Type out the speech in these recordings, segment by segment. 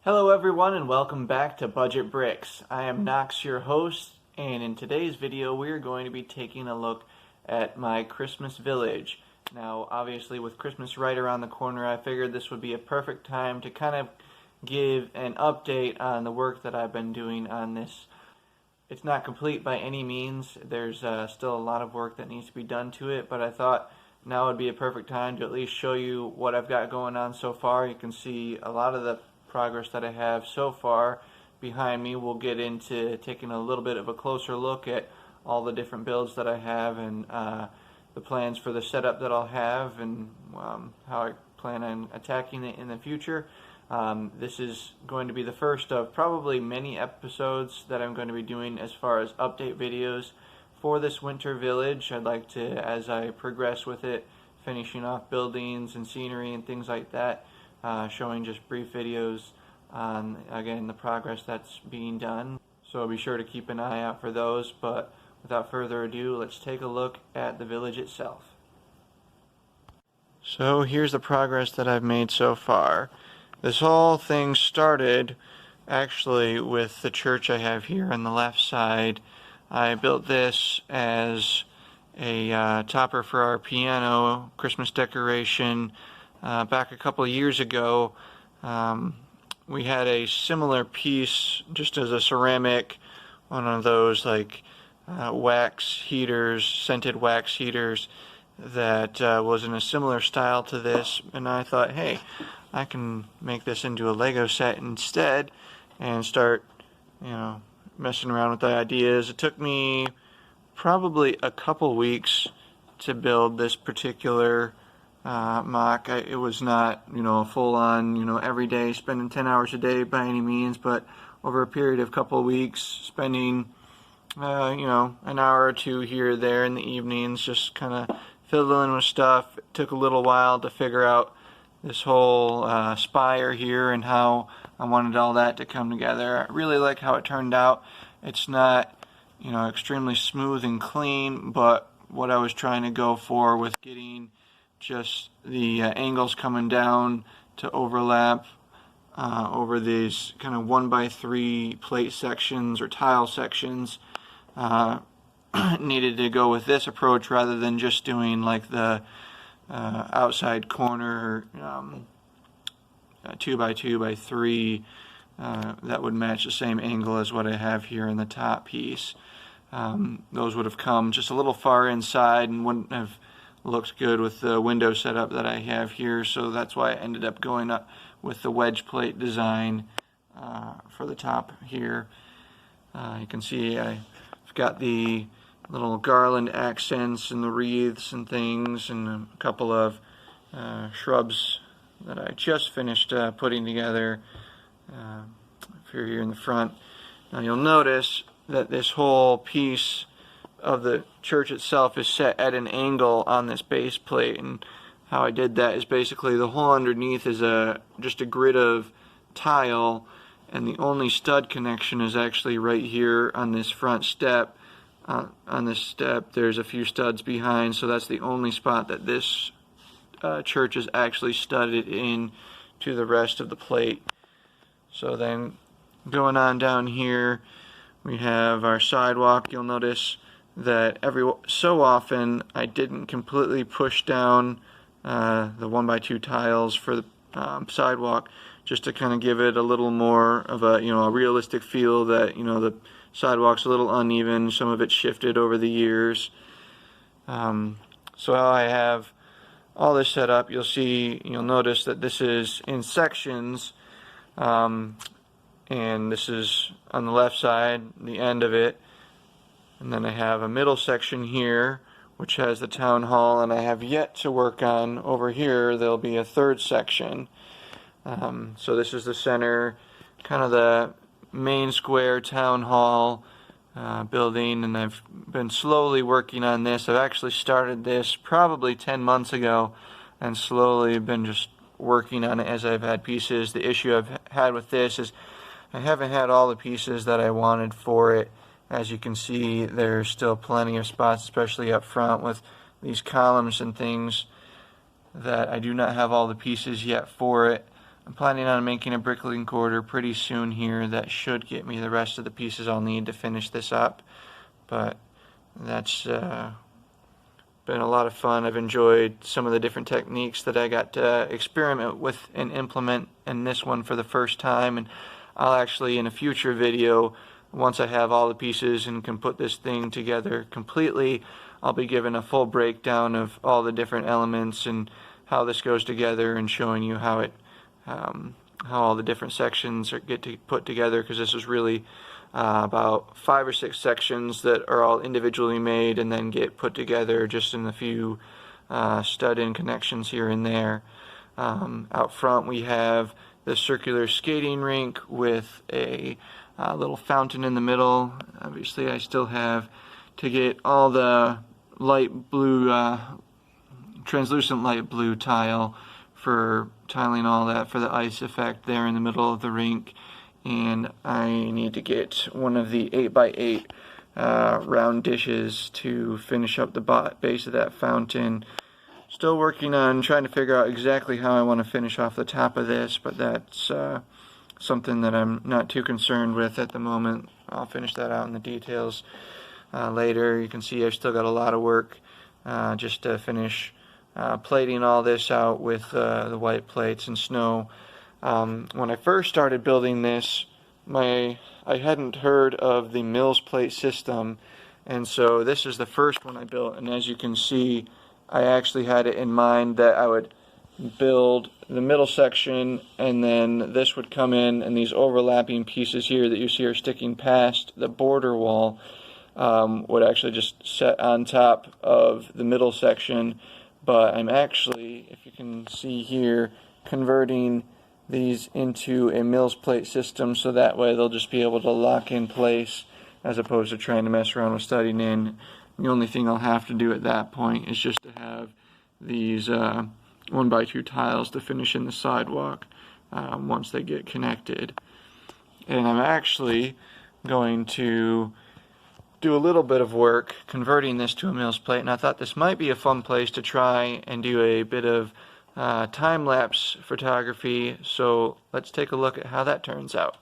Hello everyone and welcome back to Budget Bricks. I am Knox, your host, and in today's video we are going to be taking a look at my Christmas village. Now obviously with Christmas right around the corner, I figured this would be a perfect time to kind of give an update on the work that I've been doing on this. It's not complete by any means. There's still a lot of work that needs to be done to it, but I thought now would be a perfect time to at least show you what I've got going on so far. You can see a lot of the progress that I have so far behind me. We'll get into taking a little bit of a closer look at all the different builds that I have and the plans for the setup that I'll have and how I plan on attacking it in the future. This is going to be the first of probably many episodes that I'm going to be doing as far as update videos for this winter village. I'd like to, as I progress with it, finishing off buildings and scenery and things like that, showing just brief videos on, again, the progress that's being done. So be sure to keep an eye out for those, but without further ado, let's take a look at the village itself. So here's the progress that I've made so far. This whole thing started actually with the church I have here on the left side. I built this as a topper for our piano Christmas decoration. Back a couple of years ago, we had a similar piece just as a ceramic, one of those like wax heaters, scented wax heaters that was in a similar style to this, and I thought, hey, I can make this into a Lego set instead and start, messing around with the ideas. It took me probably a couple weeks to build this particular mock. It was not, full on, every day spending 10 hours a day by any means, but over a period of a couple of weeks, spending, an hour or two here or there in the evenings, just kind of fiddling with stuff. It took a little while to figure out this whole spire here and how I wanted all that to come together. I really like how it turned out. It's not, extremely smooth and clean, but what I was trying to go for with getting just the angles coming down to overlap over these kind of 1x3 plate sections or tile sections, needed to go with this approach rather than just doing like the outside corner 2x2x3 that would match the same angle as what I have here in the top piece. Those would have come just a little far inside and wouldn't have looked good with the window setup that I have here, so that's why I ended up going up with the wedge plate design for the top here. You can see I've got the little garland accents and the wreaths and things and a couple of shrubs that I just finished putting together for here in the front. Now you'll notice that this whole piece of the church itself is set at an angle on this base plate, and how I did that is basically the whole underneath is just a grid of tile, and the only stud connection is actually right here on this front step. On this step there's a few studs behind, so that's the only spot that this church is actually studded in to the rest of the plate. So then going on down here we have our sidewalk. You'll notice that every so often I didn't completely push down the 1x2 tiles for the sidewalk, just to kind of give it a little more of a a realistic feel that the sidewalk's a little uneven. Some of it shifted over the years. So how I have all this set up, you'll notice that this is in sections, and this is on the left side, the end of it. And then I have a middle section here, which has the town hall, and I have yet to work on over here. There'll be a third section. So this is the center, kind of the main square town hall building, and I've been slowly working on this. I've actually started this probably 10 months ago and slowly been just working on it as I've had pieces. The issue I've had with this is I haven't had all the pieces that I wanted for it. As you can see, there's still plenty of spots, especially up front with these columns and things, that I do not have all the pieces yet for it. I'm planning on making a bricklink order pretty soon here that should get me the rest of the pieces I'll need to finish this up. But that's been a lot of fun. I've enjoyed some of the different techniques that I got to experiment with and implement in this one for the first time, and I'll actually, in a future video, once I have all the pieces and can put this thing together completely, I'll be giving a full breakdown of all the different elements and how this goes together, and showing you how it how all the different sections get to put together, because this is really about 5 or 6 sections that are all individually made and then get put together just in a few stud-in connections here and there. Out front we have the circular skating rink with a little fountain in the middle. Obviously I still have to get all the light blue, translucent light blue tile for tiling all that for the ice effect there in the middle of the rink. And I need to get one of the 8x8 round dishes to finish up the base of that fountain. Still working on trying to figure out exactly how I want to finish off the top of this, but that's something that I'm not too concerned with at the moment. I'll finish that out in the details later. You can see I've still got a lot of work just to finish plating all this out with the white plates and snow. When I first started building this, I hadn't heard of the Mills plate system, and so this is the first one I built, and as you can see, I actually had it in mind that I would build the middle section, and then this would come in, and these overlapping pieces here that you see are sticking past the border wall would actually just set on top of the middle section. But I'm actually, if you can see here, converting these into a Mills plate system, so that way they'll just be able to lock in place as opposed to trying to mess around with studding in. The only thing I'll have to do at that point is just to have these 1x2 tiles to finish in the sidewalk once they get connected. And I'm actually going to do a little bit of work converting this to a Mills plate, and I thought this might be a fun place to try and do a bit of time-lapse photography, so let's take a look at how that turns out.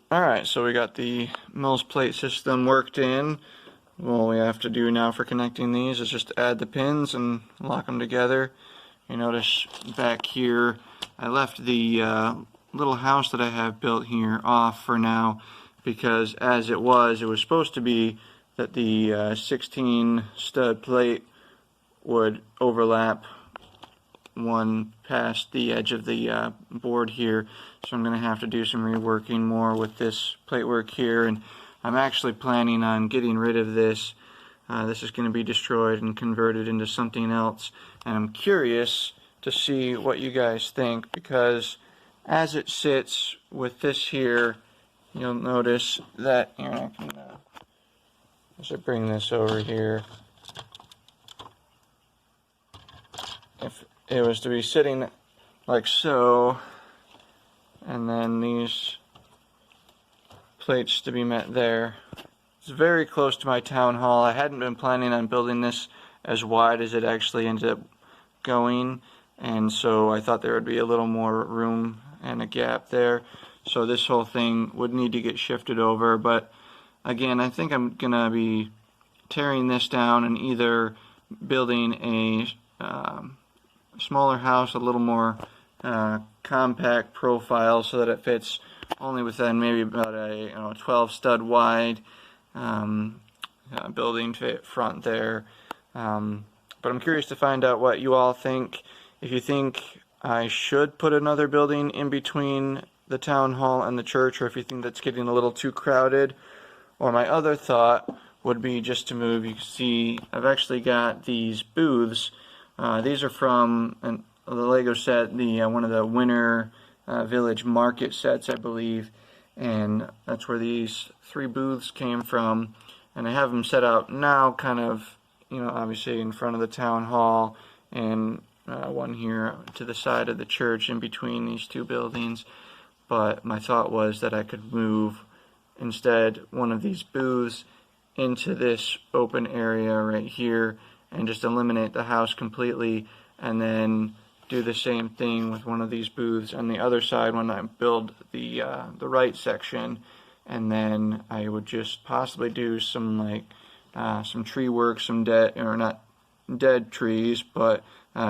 Alright, so we got the Mills plate system worked in. What we have to do now for connecting these is just add the pins and lock them together. You notice back here I left the little house that I have built here off for now, because as it was supposed to be that the 16 stud plate would overlap one past the edge of the board here, so I'm going to have to do some reworking more with this plate work here, and I'm actually planning on getting rid of this. This is going to be destroyed and converted into something else, and I'm curious to see what you guys think, because as it sits with this here, you'll notice that here, I can just bring this over here. If it was to be sitting like so, and then these plates to be met there. It's very close to my town hall. I hadn't been planning on building this as wide as it actually ended up going, and so I thought there would be a little more room and a gap there. So this whole thing would need to get shifted over, but again, I think I'm gonna be tearing this down and either building a smaller house, a little more compact profile so that it fits only within maybe about a 12 stud wide building front there. But I'm curious to find out what you all think. If you think I should put another building in between the town hall and the church, or if you think that's getting a little too crowded. Or my other thought would be just to move. You can see I've actually got these booths. These are from the Lego set, one of the Winter Village Market sets, I believe. And that's where these 3 booths came from. And I have them set out now, kind of, obviously in front of the town hall, and one here to the side of the church in between these 2 buildings. But my thought was that I could move instead one of these booths into this open area right here and just eliminate the house completely, and then do the same thing with one of these booths on the other side when I build the right section. And then I would just possibly do some some tree work, some not dead trees, but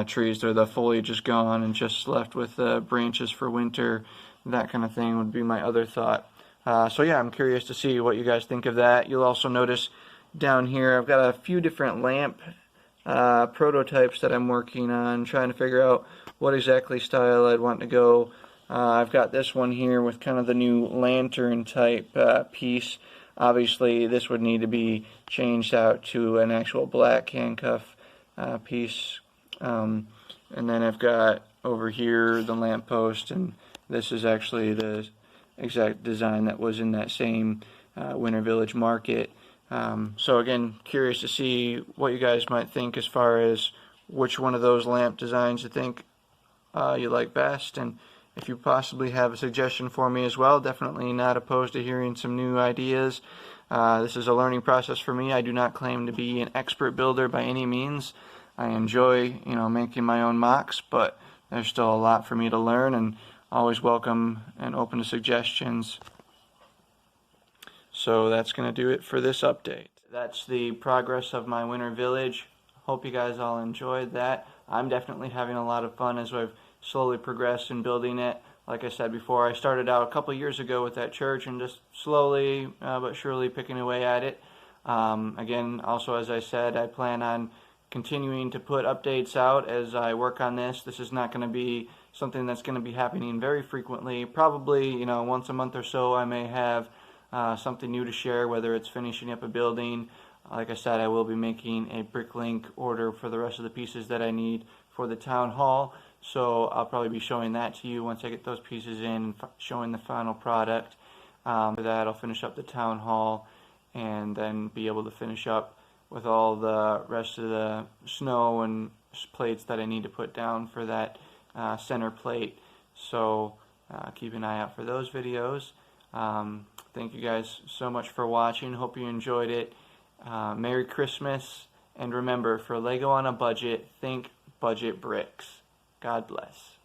trees where the foliage is gone and just left with branches for winter. That kind of thing would be my other thought. So yeah, I'm curious to see what you guys think of that. You'll also notice down here I've got a few different lamp prototypes that I'm working on, trying to figure out what exactly style I'd want to go. I've got this one here with kind of the new lantern type piece. Obviously this would need to be changed out to an actual black handcuff piece. And then I've got over here the lamp post, and this is actually the exact design that was in that same Winter Village Market. So again, curious to see what you guys might think as far as which one of those lamp designs you think you like best, and if you possibly have a suggestion for me as well, definitely not opposed to hearing some new ideas. This is a learning process for me. I do not claim to be an expert builder by any means. I enjoy, making my own mocks, but there's still a lot for me to learn, and always welcome and open to suggestions. So that's going to do it for this update. That's the progress of my Winter Village. Hope you guys all enjoyed that. I'm definitely having a lot of fun as I've slowly progressed in building it. Like I said before, I started out a couple years ago with that church and just slowly but surely picking away at it. Again, also as I said, I plan on continuing to put updates out as I work on this. This is not going to be something that's going to be happening very frequently. Probably, once a month or so I may have something new to share, whether it's finishing up a building. Like I said, I will be making a bricklink order for the rest of the pieces that I need for the town hall. So I'll probably be showing that to you once I get those pieces in and showing the final product. For that, I'll finish up the town hall and then be able to finish up with all the rest of the snow and plates that I need to put down for that center plate. So keep an eye out for those videos. Thank you guys so much for watching. Hope you enjoyed it. Merry Christmas, and remember, for Lego on a budget, think budget bricks. God bless.